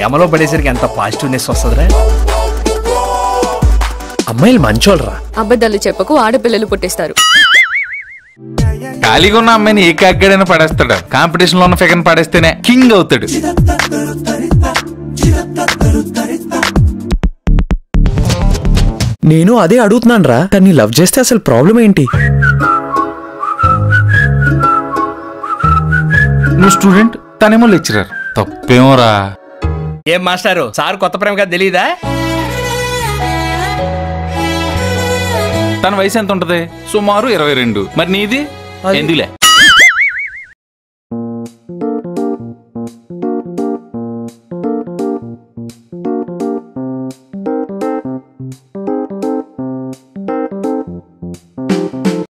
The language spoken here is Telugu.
ప్రేమలో పడేసరికి ఎంత పాజిటివ్నెస్ వస్తుందిరా. అమ్మాయిలు మంచోళ్ళరా. అబద్ధాలు చెప్పకు, ఆడపిల్లలు పుట్టిస్తారు. ఖాళీగా ఉన్న అమ్మాయిని ఏ కాగ్గాడైనా పడేస్తాడు. కాంపిటీషన్ లో ఉన్న ఫిగర్ పడేస్తేనే కింగ్ అవుతాడు. నేను అదే అడుగుతున్నాను రా. తన్ని లవ్ చేస్తే అసలు ప్రాబ్లం ఏంటి? నువ్వు స్టూడెంట్, తనేమో లెక్చరర్. తప్పేమోరా. ఏం మాస్టారు, సార్ కొత్త ప్రేమ కదా తెలీదా? తన వయసు ఎంత ఉంటది? సుమారు 22. మరి నీది? ఎందులే